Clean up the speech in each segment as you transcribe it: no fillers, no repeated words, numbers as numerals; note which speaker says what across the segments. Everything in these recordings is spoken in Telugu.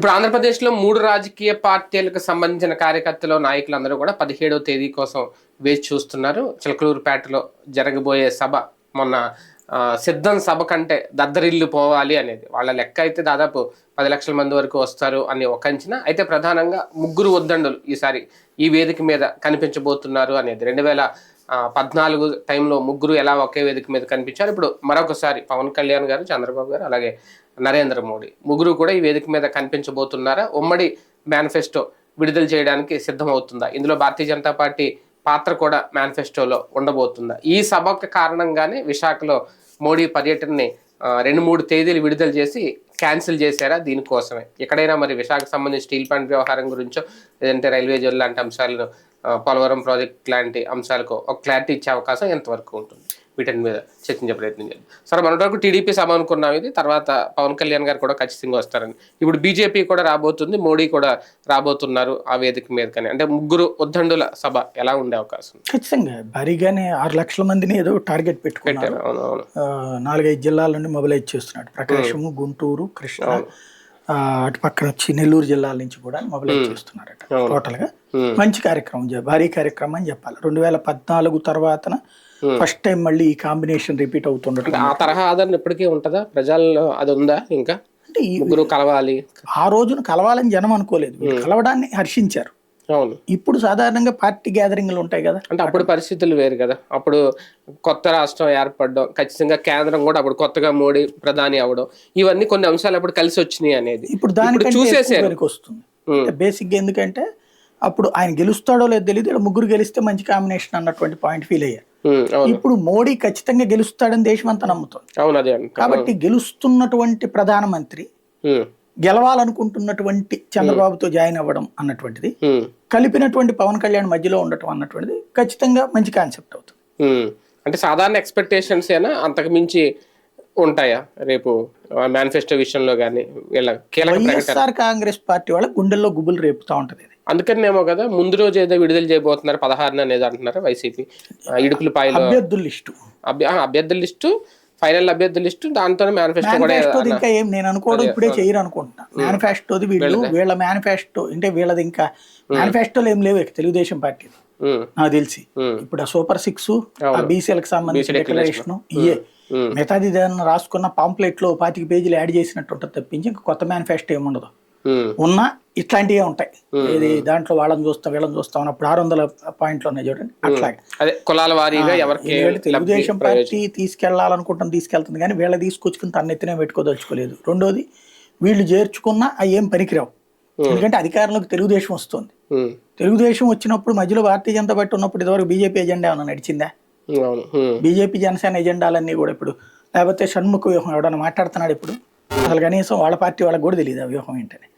Speaker 1: ఇప్పుడు ఆంధ్రప్రదేశ్లో 3 రాజకీయ పార్టీలకు సంబంధించిన కార్యకర్తలు, నాయకులందరూ కూడా 17వ తేదీ కోసం వేచి చూస్తున్నారు. చిలకలూరుపేటలో జరగబోయే సభ మొన్న సిద్ధం సభ కంటే దద్దరిల్లు పోవాలి అనేది వాళ్ళ లెక్క. అయితే దాదాపు 10 లక్షల మంది వరకు వస్తారు అని ఒక అంచనా. అయితే ప్రధానంగా ముగ్గురు ఉద్దండులు ఈసారి ఈ వేదిక మీద కనిపించబోతున్నారు అనేది. 2014 టైంలో ముగ్గురు ఎలా ఒకే వేదిక మీద కనిపించారు. ఇప్పుడు మరొకసారి పవన్ కళ్యాణ్ గారు, చంద్రబాబు గారు, అలాగే నరేంద్ర మోడీ ముగ్గురు కూడా ఈ వేదిక మీద కనిపించబోతున్నారా? ఉమ్మడి మేనిఫెస్టో విడుదల చేయడానికి సిద్ధమవుతుందా? ఇందులో భారతీయ జనతా పార్టీ పాత్ర కూడా మేనిఫెస్టోలో ఉండబోతుందా? ఈ సభకు కారణంగానే విశాఖలో మోడీ పర్యటనని 2-3 తేదీలు విడుదల చేసి క్యాన్సిల్ చేశారా? దీనికోసమే ఎక్కడైనా మరి విశాఖకు సంబంధించి స్టీల్ ప్లాంట్ వ్యవహారం గురించో, లేదంటే రైల్వే జోన్ లాంటి అంశాలను, పోలవరం ప్రాజెక్ట్ లాంటి అంశాలకు ఒక క్లారిటీ ఇచ్చే అవకాశం ఎంతవరకు ఉంటుంది? వీటి మీద చర్చించే ప్రయత్నం చేద్దాం. సరే, మొన్నటి వరకు టీడీపీ సభ అనుకున్నాం, ఇది తర్వాత పవన్ కళ్యాణ్ గారు కూడా ఖచ్చితంగా వస్తారని. ఇప్పుడు బీజేపీ కూడా రాబోతుంది, మోడీ కూడా రాబోతున్నారు ఆ వేదిక మీద. కానీ అంటే ముగ్గురు ఉద్దండుల సభ ఎలా ఉండే అవకాశం?
Speaker 2: ఖచ్చితంగా భారీగానే 6 లక్షల మందిని ఏదో టార్గెట్ పెట్టుకున్నారు. 4-5 జిల్లాల నుండి మొబిలైజ్ చేస్తున్నాడు. ప్రకాశము, గుంటూరు, కృష్ణ, అటు పక్కన వచ్చి నెల్లూరు జిల్లాల నుంచి కూడా మొబిలైజ్ చేస్తున్నారట. టోటల్ గా మంచి కార్యక్రమం, భారీ కార్యక్రమం అని చెప్పాలి. 2014 తర్వాతన ఫస్ట్ టైం మళ్ళీ ఈ కాంబినేషన్ రిపీట్ అవుతుండటం.
Speaker 1: ఆ తరహా ఆదరణ ఇప్పటికీ ఉంటుందా ప్రజల్లో? అది ఉందా ఇంకా? అంటే ముగ్గురు కలవాలి,
Speaker 2: ఆ రోజున కలవాలని జనం అనుకోలేదు, కలవడాన్ని హర్షించారు.
Speaker 1: అవును.
Speaker 2: ఇప్పుడు సాధారణంగా పార్టీ గ్యాదరింగ్లు ఉంటాయి కదా,
Speaker 1: అంటే అప్పుడు పరిస్థితులు వేరు కదా. అప్పుడు కొత్త రాష్ట్రం ఏర్పడడం, ఖచ్చితంగా కేంద్రం కూడా అప్పుడు కొత్తగా మోడీ ప్రధాని అవడం, ఇవన్నీ కొన్ని అంశాలు అప్పుడు కలిసి వచ్చినాయి అనేది
Speaker 2: ఇప్పుడు దానికంటే వస్తుంది బేసిక్ గా. ఎందుకంటే అప్పుడు ఆయన గెలుస్తాడో లేదో తెలియదు, ఇక్కడ ముగ్గురు గెలిస్తే మంచి కాంబినేషన్ అన్నటువంటి పాయింట్ ఫీల్ అయ్యారు. ఇప్పుడు మోడీ ఖచ్చితంగా గెలుస్తాడని దేశం అంతా నమ్ముతుంది. కాబట్టి గెలుస్తున్నటువంటి ప్రధానమంత్రి గెలవాలనుకుంటున్నటువంటి చంద్రబాబుతో జాయిన్ అవ్వడం అన్నటువంటిది, కలిపినటువంటి పవన్ కళ్యాణ్ మధ్యలో ఉండటం అన్నటువంటిది ఖచ్చితంగా మంచి కాన్సెప్ట్ అవుతుంది.
Speaker 1: అంటే సాధారణ ఎక్స్పెక్టేషన్స్ ఏనా, అంతకు మించి ఉంటాయా రేపు మేనిఫెస్టో విషయంలో? కానీ
Speaker 2: వైఎస్ఆర్ కాంగ్రెస్ పార్టీ వాళ్ళ గుండెల్లో గుబులు రేపుతా ఉంటది.
Speaker 1: అందుకనేమో కదా ముందు రోజు ఏదో విడుదల చేయబోతున్నారు 16 అనేది అంటున్నారు వైసీపీ. ఇడుపులపాయలో అభ్యర్థుల లిస్టు, ఫైనల్ అభ్యర్థుల లిస్టు, దాంతోనే మేనిఫెస్టో కూడా.
Speaker 2: ఇంకా ఏం నేను అనుకోవడం ఇప్పుడే చేయరు అనుకుంటున్నా. మేనిఫెస్టోది వీళ్ళ మేనిఫెస్టో అంటే వీళ్ళది ఇంకా మేనిఫెస్టోలు ఏం లేవు తెలుగుదేశం పార్టీ నాకు తెలిసి. ఇప్పుడు ఆ సూపర్ 6, ఆ బీసీలకు సంబంధించిన డిక్లరేషన్, ఇయే మిగతాది ఏదైనా రాసుకున్న పాంప్లెట్ లో 25 పేజీలు యాడ్ చేసినట్టు ఉంటుంది తప్పించి ఇంకా కొత్త మేనిఫెస్టో ఏముండదు. ఉన్నా ఇట్లాంటివే ఉంటాయి. ఇది దాంట్లో వాళ్ళని చూస్తాం వీళ్ళని చూస్తాం అన్నప్పుడు 600 పాయింట్లు ఉన్నాయి చూడండి. అట్లాగే తెలుగుదేశం పార్టీ తీసుకెళ్తుంది కానీ వీళ్ళ తీసుకొచ్చుకుని తన ఎత్తునే పెట్టుకోదలుచుకోలేదు. రెండోది, వీళ్ళు చేర్చుకున్నా అవి ఏం పనికిరావు. ఎందుకంటే అధికారంలోకి తెలుగుదేశం వస్తుంది. తెలుగుదేశం వచ్చినప్పుడు మధ్యలో భారతీయ జనతా పార్టీ ఉన్నప్పుడు ఇదివరకు బీజేపీ ఎజెండా ఏమన్నా నడిచిందా? బీజేపీ జనసేన ఎజెండాలన్నీ కూడా ఇప్పుడు, లేకపోతే షణ్ముఖ వ్యూహం ఎవడన్నా మాట్లాడుతున్నాడు ఇప్పుడు? అసలు కనీసం వాళ్ళ పార్టీ వాళ్ళకి కూడా తెలియదు ఆ వ్యూహం ఏంటని.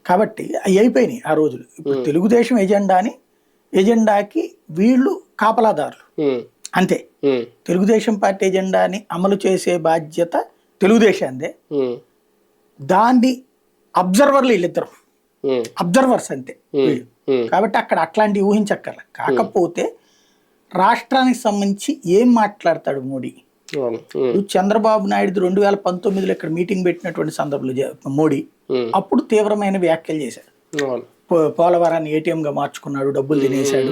Speaker 2: కాబట్టి అవి అయిపోయినాయి ఆ రోజులు. ఇప్పుడు తెలుగుదేశం ఎజెండాకి వీళ్ళు కాపలాదారులు అంతే. తెలుగుదేశం పార్టీ ఎజెండాని అమలు చేసే బాధ్యత తెలుగుదేశాందే. దాన్ని అబ్జర్వర్లు వీళ్ళిద్దరు అబ్జర్వర్స్ అంతే. కాబట్టి అక్కడ అట్లాంటివి ఊహించక్కర్లే. కాకపోతే రాష్ట్రానికి సంబంధించి ఏం మాట్లాడతాడు మోడీ? చంద్రబాబు నాయుడు 2019లో ఇక్కడ మీటింగ్ పెట్టినటువంటి సందర్భంలో మోడీ అప్పుడు తీవ్రమైన వ్యాఖ్యలు చేశాడు. పోలవరాన్ని ATM గా మార్చుకున్నాడు, డబ్బులు తినేశాడు,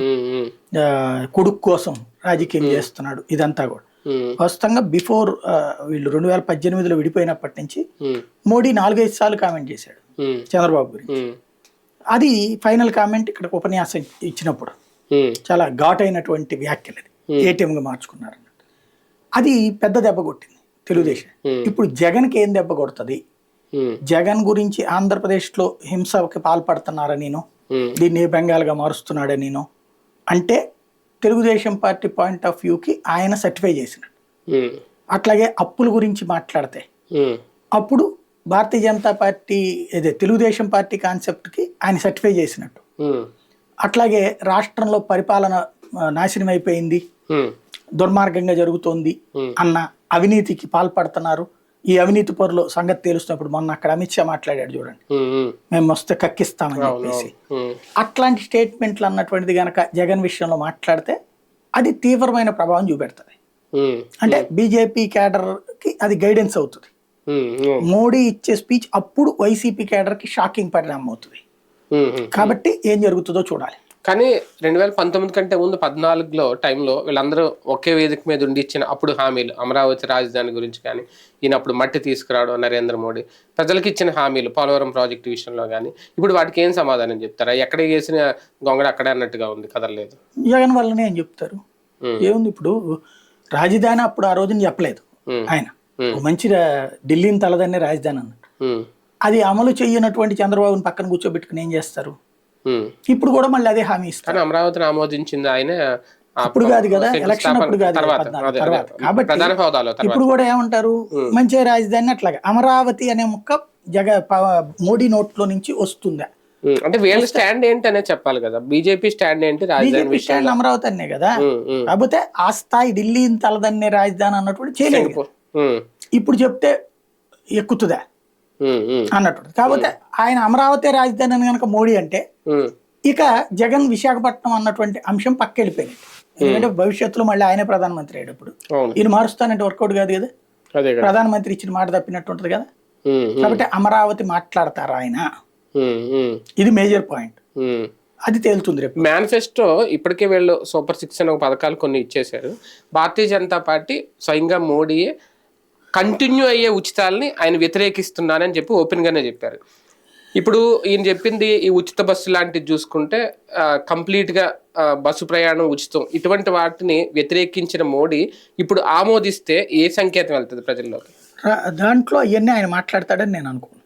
Speaker 2: కొడుకు కోసం రాజకీయం చేస్తున్నాడు, ఇదంతా కూడా. ప్రస్తుతంగా బిఫోర్ వీళ్ళు 2018లో విడిపోయినప్పటి నుంచి మోడీ 4-5 సార్లు కామెంట్ చేశాడు చంద్రబాబు గురించి. అది ఫైనల్ కామెంట్ ఇక్కడ ఉపన్యాసం ఇచ్చినప్పుడు చాలా ఘాట్ అయినటువంటి వ్యాఖ్యలు. అది ATM గా మార్చుకున్నారు. అది పెద్ద దెబ్బ కొట్టింది తెలుగుదేశం. ఇప్పుడు జగన్కి ఏం దెబ్బ కొడుతుంది? జగన్ గురించి ఆంధ్రప్రదేశ్లో హింసకి పాల్పడుతున్నారనినో, దీన్ని బెంగాల్గా మారుస్తున్నాడనినో అంటే తెలుగుదేశం పార్టీ పాయింట్ ఆఫ్ వ్యూకి ఆయన సర్టిఫై చేసినట్టు. అట్లాగే అప్పుల గురించి మాట్లాడితే అప్పుడు భారతీయ జనతా పార్టీ తెలుగుదేశం పార్టీ కాన్సెప్ట్కి ఆయన సర్టిఫై చేసినట్టు. అట్లాగే రాష్ట్రంలో పరిపాలన నాశనం అయిపోయింది, దుర్మార్గంగా జరుగుతోంది అన్న, అవినీతికి పాల్పడుతున్నారు, ఈ అవినీతి పరులు సంగతి తెలుస్తున్నప్పుడు మొన్న అక్కడ అమిత్ షా మాట్లాడాడు చూడండి, మేము వస్తే కక్కిస్తామని చెప్పేసి. అట్లాంటి స్టేట్మెంట్లు అన్నటువంటిది గనక జగన్ విషయంలో మాట్లాడితే అది తీవ్రమైన ప్రభావం చూపెడుతుంది. అంటే బీజేపీ క్యాడర్కి అది గైడెన్స్ అవుతుంది. మోడీ ఇచ్చే స్పీచ్ అప్పుడు వైసీపీ కేడర్కి షాకింగ్ పరిణామం అవుతుంది. కాబట్టి ఏం జరుగుతుందో చూడాలి.
Speaker 1: కానీ 2019 కంటే ముందు 14లో టైంలో వీళ్ళందరూ ఒకే వేదిక మీద ఉండి ఇచ్చిన అప్పుడు హామీలు, అమరావతి రాజధాని గురించి కానీ, ఈయన అప్పుడు మట్టి తీసుకురావడం నరేంద్ర మోడీ ప్రజలకు ఇచ్చిన హామీలు, పోలవరం ప్రాజెక్టు విషయంలో కానీ, ఇప్పుడు వాటికి ఏం సమాధానం చెప్తారా? ఎక్కడ వేసిన గొంగడ అక్కడే అన్నట్టుగా ఉంది, కదలలేదు.
Speaker 2: జగన్ వల్లనే ఏం చెప్తారు? ఏముంది, ఇప్పుడు రాజధాని అప్పుడు ఆ రోజున చెప్పలేదు ఆయన, మంచి ఢిల్లీని తలదన్నే రాజధాని అన్నాడు. అది అమలు చేయనటువంటి చంద్రబాబుని పక్కన కూర్చోబెట్టుకుని ఏం చేస్తారు? ఇప్పుడు కూడా మళ్ళీ అదే హామీ ఇస్తారు.
Speaker 1: అమరావతిని ఆమోదించింది ఆయన
Speaker 2: అప్పుడు కాదు కదా, ఎలక్షన్ అప్పుడు కాదు, తర్వాత. కాబట్టి ఇప్పుడు కూడా ఏమంటారు, మంచి రాజధాని అట్లాగా అమరావతి అనే ముక్క మోడీ నోట్లో నుంచి వస్తుందా?
Speaker 1: అంటే వీళ్ళ స్టాండ్ ఏంటి అనేది చెప్పాలి కదా. బీజేపీ స్టాండ్ ఏంటి?
Speaker 2: బీజేపీ స్టాండ్ అమరావతి అనే కదా. కాకపోతే ఆ స్థాయి ఢిల్లీని తలదన్నే రాజధాని అన్నటువంటి చేయలేదు. ఇప్పుడు చెప్తే ఎక్కుతుందా అన్నట్టు. కాకపోతే ఆయన అమరావతి రాజధాని అని కనుక మోడీ అంటే ఇక జగన్ విశాఖపట్నం అన్నటువంటి అంశం పక్క వెళ్ళిపోయింది. ఎందుకంటే భవిష్యత్తులో మళ్ళీ ఆయనే ప్రధానమంత్రి అయ్యేటప్పుడు ఈయన మారుస్తానంటే వర్కౌట్ కాదు కదా, ప్రధానమంత్రి ఇచ్చిన మాట తప్పినట్టు ఉంటది కదా. కాబట్టి అమరావతి మాట్లాడతారా ఆయన, ఇది మేజర్ పాయింట్. అది తేలుతుంది రేపు.
Speaker 1: మేనిఫెస్టో ఇప్పటికే వీళ్ళు సూపర్ 6 అనే పథకాలు కొన్ని ఇచ్చేశారు. భారతీయ జనతా పార్టీ స్వయంగా మోడీయే కంటిన్యూ అయ్యే ఉచితాలని ఆయన వ్యతిరేకిస్తున్నానని చెప్పి ఓపెన్ గానే చెప్పారు. ఇప్పుడు ఈయన చెప్పింది ఈ ఉచిత బస్సు లాంటివి చూసుకుంటే కంప్లీట్ గా బస్సు ప్రయాణం ఉచితం, ఇటువంటి వాటిని వ్యతిరేకించిన మోడీ ఇప్పుడు ఆమోదిస్తే ఏ సంకేతం వెళ్తుంది ప్రజల్లోకి?
Speaker 2: దాంట్లో అవన్నీ ఆయన మాట్లాడతాడని నేను అనుకోను.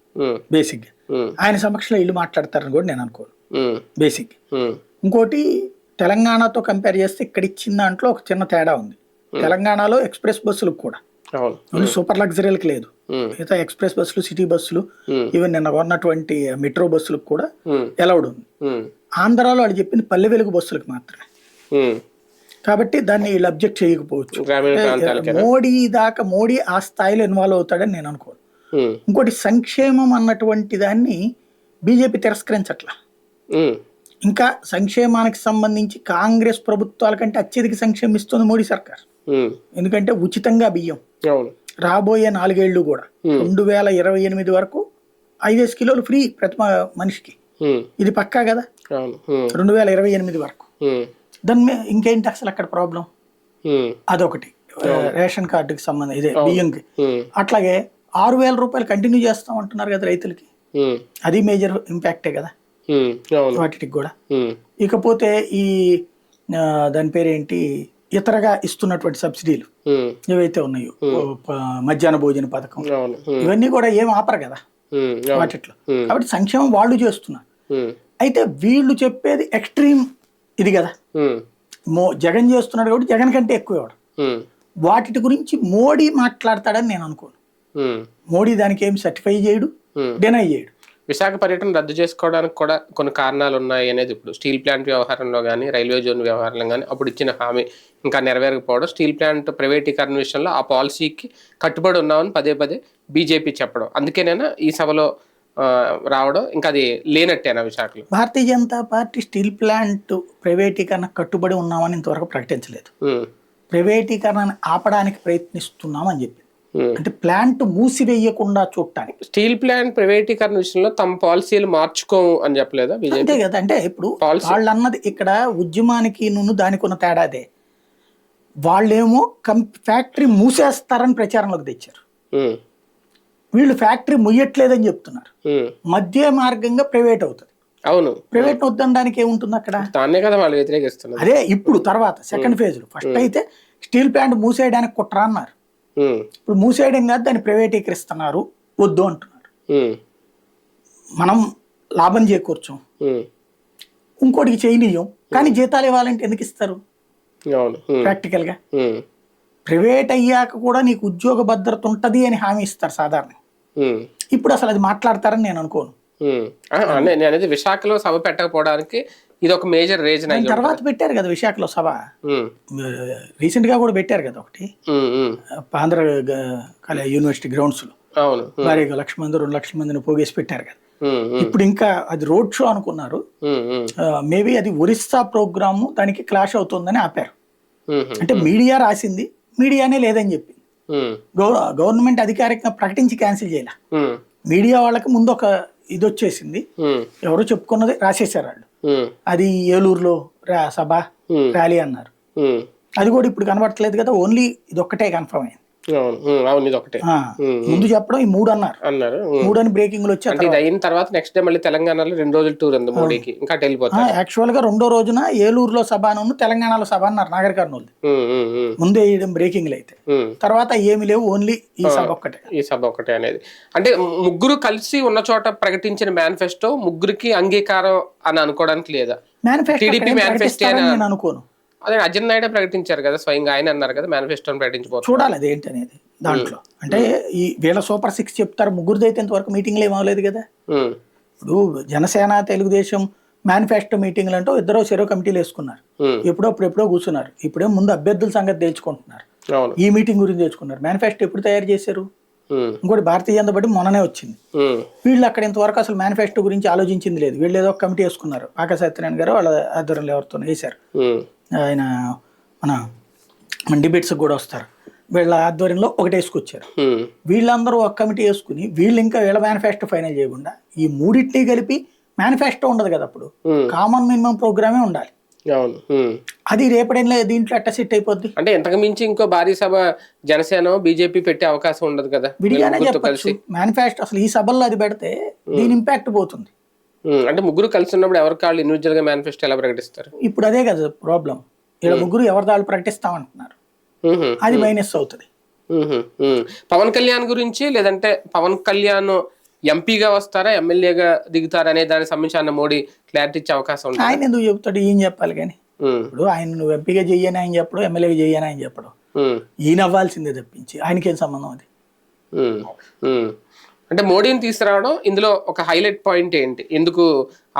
Speaker 2: బేసిక్ ఆయన సమక్షంలో ఇల్లు మాట్లాడతారని కూడా నేను అనుకోను బేసిక్. ఇంకోటి, తెలంగాణతో కంపేర్ చేస్తే ఇక్కడ ఇచ్చిన దాంట్లో ఒక చిన్న తేడా ఉంది. తెలంగాణలో ఎక్స్ప్రెస్ బస్సులకు కూడా సూపర్ లగ్జరీలకు లేదు, మిగతా ఎక్స్ప్రెస్ బస్సులు, సిటీ బస్సులు, ఈవెన్ నిన్న కొన్నటువంటి మెట్రో బస్సులకు కూడా అలౌడ్ ఉంది. ఆంధ్రాలో వాళ్ళు చెప్పింది పల్లె వెలుగు బస్సులకు మాత్రమే. కాబట్టి దాన్ని వీళ్ళు అబ్జెక్ట్ చేయకపోవచ్చు. మోడీ ఆ స్థాయిలో ఇన్వాల్వ్ అవుతాడని నేను అనుకోను. ఇంకోటి, సంక్షేమం అన్నటువంటి దాన్ని బీజేపీ తిరస్కరించట్లా. ఇంకా సంక్షేమానికి సంబంధించి కాంగ్రెస్ ప్రభుత్వాల కంటే అత్యధిక సంక్షేమం ఇస్తుంది మోడీ సర్కార్. ఎందుకంటే ఉచితంగా బియ్యం రాబోయే 4 ఏళ్ళు కూడా 2028 వరకు 5 కిలోలు ఫ్రీ ప్రతి మనిషికి, ఇది పక్కా కదా. 2028 వరకు దాని మీద ఇంకేంటి అసలు అక్కడ ప్రాబ్లం? అదొకటి. రేషన్ కార్డుకి సంబంధం ఇదే బియ్యంకి. అట్లాగే 6,000 రూపాయలు కంటిన్యూ చేస్తాం అంటున్నారు కదా రైతులకి, అది మేజర్ ఇంపాక్టే కదా వాటికి కూడా. ఇకపోతే ఈ దాని పేరేంటి, ఇతరగా ఇస్తున్నటువంటి సబ్సిడీలు ఏవైతే ఉన్నాయో, మధ్యాహ్న భోజన పథకం, ఇవన్నీ కూడా ఏం ఆపరు కదా వాటిట్లో. కాబట్టి సంక్షేమం వాళ్ళు చేస్తున్నారు. అయితే వీళ్ళు చెప్పేది ఎక్స్ట్రీమ్ ఇది కదా, జగన్ చేస్తున్నాడు కాబట్టి జగన్ కంటే ఎక్కువ ఇవ్వడం. వాటి గురించి మోడీ మాట్లాడతాడని నేను అనుకోను. మోడీ దానికి ఏం సర్టిఫై చేయడు, డినై చేయడు.
Speaker 1: విశాఖ పర్యటన రద్దు చేసుకోవడానికి కూడా కొన్ని కారణాలు ఉన్నాయి అనేది ఇప్పుడు స్టీల్ ప్లాంట్ వ్యవహారంలో కానీ, రైల్వే జోన్ వ్యవహారంలో కానీ అప్పుడు ఇచ్చిన హామీ ఇంకా నెరవేరకపోవడం, స్టీల్ ప్లాంట్ ప్రైవేటీకరణ విషయంలో ఆ పాలసీకి కట్టుబడి ఉన్నామని పదే పదే బీజేపీ చెప్పడం, అందుకేనైనా ఈ సభలో రావడం, ఇంకా అది లేనట్టేనా విశాఖలో?
Speaker 2: Bharatiya Janata party steel plant ప్రైవేటీకరణ కట్టుబడి ఉన్నామని ఇంతవరకు ప్రకటించలేదు. ప్రైవేటీకరణను ఆపడానికి ప్రయత్నిస్తున్నామని చెప్పి, అంటే ప్లాంట్ మూసివేయకుండా చూడటానికి.
Speaker 1: స్టీల్ ప్లాంట్ ప్రైవేటీకరణ విషయంలో తమ పాలసీలు మార్చుకోము అని చెప్పలేదా బీజేపీ?
Speaker 2: అంతే కదా. అంటే ఇప్పుడు వాళ్ళు అన్నది ఇక్కడ ఉద్యమానికి దానికి ఉన్న తేడాదే. వాళ్ళేమో ఫ్యాక్టరీ మూసేస్తారని ప్రచారంలోకి తెచ్చారు, వీళ్ళు ఫ్యాక్టరీ ముయ్యట్లేదని చెప్తున్నారు. మధ్య మార్గంగా ప్రైవేట్ అవుతుంది.
Speaker 1: అవును,
Speaker 2: ప్రైవేట్ వద్దనడానికి ఏముంటుంది అక్కడ?
Speaker 1: దాన్నే కదా వాళ్ళు వ్యతిరేకిస్తున్నారు.
Speaker 2: అదే ఇప్పుడు తర్వాత సెకండ్ ఫేజ్ లో. ఫస్ట్ అయితే స్టీల్ ప్లాంట్ మూసేయడానికి కుట్ర అన్నారు, ఇప్పుడు మూసేయడం కాదు దాన్ని ప్రైవేటీకరిస్తున్నారు, వద్దు అంటున్నారు. మనం లాభం చేకూర్చాం, ఇంకోటికి చేయనీయం, కానీ జీతాలు ఇవ్వాలంటే ఎందుకు ఇస్తారు? ప్రాక్టికల్ గా ప్రైవేట్ అయ్యాక కూడా నీకు ఉద్యోగ భద్రత ఉంటది అని హామీ ఇస్తారు సాధారణ. ఇప్పుడు అసలు అది మాట్లాడతారని నేను అనుకోను.
Speaker 1: నేను అనేది విశాఖలో సభ పెట్టకపోవడానికి ఇది ఒక మేజర్ రీజన్.
Speaker 2: తర్వాత పెట్టారు కదా విశాఖలో సభ, రీసెంట్ గా కూడా పెట్టారు కదా ఒకటి ఆంధ్ర యూనివర్సిటీ గ్రౌండ్స్ లో. భారీ 1 లక్ష మంది 2 లక్షల మందిని పోగేసి పెట్టారు కదా. ఇప్పుడు ఇంకా అది రోడ్ షో అనుకున్నారు, మేబీ అది ఒరిస్సా ప్రోగ్రాము దానికి క్లాష్ అవుతుందని ఆపారు. అంటే మీడియా రాసింది, మీడియానే లేదని చెప్పింది. గవర్నమెంట్ అధికారికంగా ప్రకటించి క్యాన్సిల్ చేయాలి. మీడియా వాళ్ళకి ముందు ఒక ఇది వచ్చేసింది, ఎవరు చెప్పుకున్నది రాసేసారు వాళ్ళు. అది ఏలూరులో సభ ర్యాలీ అన్నారు. అది కూడా ఇప్పుడు కనబడట్లేదు కదా, ఓన్లీ ఇది ఒక్కటే కన్ఫర్మ్ అయింది. ముందు చెప్పడం ఈ 3 అన్నారు. 3 అని బ్రేకింగ్ లో వచ్చారు.
Speaker 1: అయిన తర్వాత నెక్స్ట్ డే మళ్ళీ తెలంగాణలో 2 రోజులు టూర్ ఉంది మోడీకి, ఇంకా వెళ్ళిపోతారు.
Speaker 2: యాక్చువల్ గా 2వ రోజున ఏలూరులో సభ అని తెలంగాణలో సభ అన్నారు నాగర్ కర్నూలు. ముందే బ్రేకింగ్ లో అయితే తర్వాత ఏమి లేవు, ఓన్లీ ఈ సభ ఒక్కటే
Speaker 1: అనేది. అంటే ముగ్గురు కలిసి ఉన్న చోట ప్రకటించిన మేనిఫెస్టో ముగ్గురికి అంగీకారం అని అనుకోవడానికి లేదా? టీడీపీ మేనిఫెస్టో
Speaker 2: నేను అనుకోను.
Speaker 1: అదే అచ్చెన్నాయుడే ప్రకటించారు కదా స్వయంగా, ఆయన అన్నారు కదా మేనిఫెస్టోని ప్రకటించబోతున్నారు.
Speaker 2: చూడాలి అదేంటి అనేది దాంట్లో. అంటే ఈ వీళ్ళ సూపర్ 6 చెప్తారు, ముగ్గురిది అయితే ఇంతవరకు మీటింగ్లు ఏమవలేదు కదా. ఇప్పుడు జనసేన తెలుగుదేశం మేనిఫెస్టో మీటింగ్లు అంటూ ఇద్దరు చెరో కమిటీలు వేసుకున్నారు, ఎప్పుడో కూర్చున్నారు. ఇప్పుడే ముందు అభ్యర్థుల సంగతి తేల్చుకుంటున్నారు, ఈ మీటింగ్ గురించి తెచ్చుకున్నారు. మేనిఫెస్టో ఎప్పుడు తయారు చేశారు? ఇంకోటి భారతీయ జనతా పార్టీ మొన్ననే వచ్చింది. వీళ్ళు అక్కడ ఇంతవరకు అసలు మేనిఫెస్టో గురించి ఆలోచించింది లేదు. వీళ్ళు ఏదో ఒక కమిటీ వేసుకున్నారు, ఆకాశ సత్యనారాయణ గారు వాళ్ళ ఆధ్వర్యంలో ఎవరితో వేశారు. ఆయన మన డిబేట్స్ కూడా వస్తారు, వీళ్ళ ఆధ్వర్యంలో ఒకటి వేసుకొచ్చారు. వీళ్ళందరూ ఒక కమిటీ వేసుకుని వీళ్ళు ఇంకా వీళ్ళ మేనిఫెస్టో ఫైనల్ చేయకుండా ఈ మూడింటిని కలిపి మేనిఫెస్టో ఉండదు కదా, అప్పుడు కామన్ మినిమం ప్రోగ్రామే ఉండాలి. అది రేపటిలో దీంట్లో అట్ట సెట్ అయిపోద్ది.
Speaker 1: అంటే ఎంతకు మించి ఇంకో భారీ సభ జనసేన బీజేపీ పెట్టే అవకాశం ఉండదు కదా,
Speaker 2: విడిగానే చెప్పచ్చు. మేనిఫెస్టో అసలు ఈ సభల్లో అది పెడితే దీని ఇంపాక్ట్ పోతుంది.
Speaker 1: అంటే ముగ్గురు కలిసి ఉన్నప్పుడు ఎవరికి వాళ్ళు ఇండివిజువల్ గా మేనిఫెస్టో ఎలా ప్రకటిస్తారు?
Speaker 2: ఇప్పుడు అదే కదా ప్రాబ్లం, ఇలా ముగ్గురు ఎవరి దాళ్ళు ప్రకటిస్తామంటున్నారు, అది మైనస్ అవుతుంది.
Speaker 1: పవన్ కళ్యాణ్ గురించి, లేదంటే పవన్ కళ్యాణ్ ఎంపీగా వస్తారా ఎమ్మెల్యేగా దిగుతారా అనే దానికి సంబంధించి మోడీ క్లారిటీ ఇచ్చే అవకాశం ఉంది.
Speaker 2: ఆయన ఎందుకు చెప్తాడు, ఏం చెప్పాలి కానీ. ఇప్పుడు ఆయన నువ్వు ఎంపీగా చెయ్యని ఆయన చెప్పడం, ఎమ్మెల్యేగా చెయ్యని ఆయన చెప్పడం, ఈయన అవ్వాల్సిందే తప్పించి ఆయనకేం సంబంధం అది.
Speaker 1: అంటే మోడీని తీసుకురావడం ఇందులో ఒక హైలైట్ పాయింట్ ఏంటి, ఎందుకు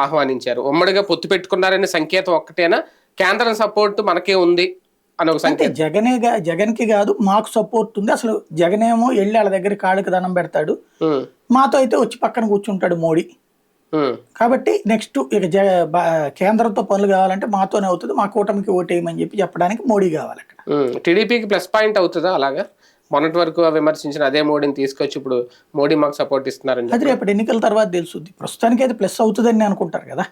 Speaker 1: ఆహ్వానించారు? ఉమ్మడిగా పొత్తు పెట్టుకున్నారనే సంకేతం ఒక్కటేనా, కేంద్రం సపోర్ట్ మనకే ఉంది అని ఒక సంకేతం?
Speaker 2: జగన్కి కాదు, మాకు సపోర్ట్ ఉంది. అసలు జగన్ ఏమో వెళ్ళి వాళ్ళ దగ్గర కాళ్ళకి దండం పెడతాడు, మాతో అయితే వచ్చి పక్కన కూర్చుంటాడు మోడీ. కాబట్టి నెక్స్ట్ ఇక కేంద్రంతో పనులు కావాలంటే మాతోనే అవుతుంది, మా కూటమికి ఓటేయమని చెప్పడానికి మోడీ కావాలి. అక్కడ
Speaker 1: టీడీపీకి ప్లస్ పాయింట్ అవుతుందా అలాగా? మొన్నటి వరకు విమర్శించిన అదే మోడీని తీసుకొచ్చి ఇప్పుడు మోడీ మాకు సపోర్ట్ ఇస్తున్నారని
Speaker 2: అది రేపటి ఎన్నికల తర్వాత తెలుస్తుంది. ప్రస్తుతానికి అయితే ప్లస్ అవుతుందని అనుకుంటారు కదా.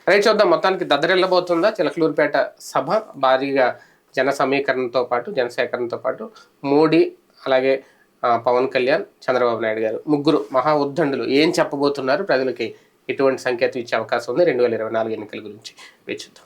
Speaker 1: రైట్, చూద్దాం. మొత్తానికి దద్దరిల్లబోతుందా చిలకలూరుపేట సభ? భారీగా జన సమీకరణతో పాటు జనసేకరణతో పాటు మోడీ, అలాగే పవన్ కళ్యాణ్, చంద్రబాబు నాయుడు గారు ముగ్గురు మహా ఉద్దండులు ఏం చెప్పబోతున్నారు, ప్రజలకి ఎటువంటి సంకేతం ఇచ్చే అవకాశం ఉంది 2024 ఎన్నికల గురించి వేచి చూద్దాం.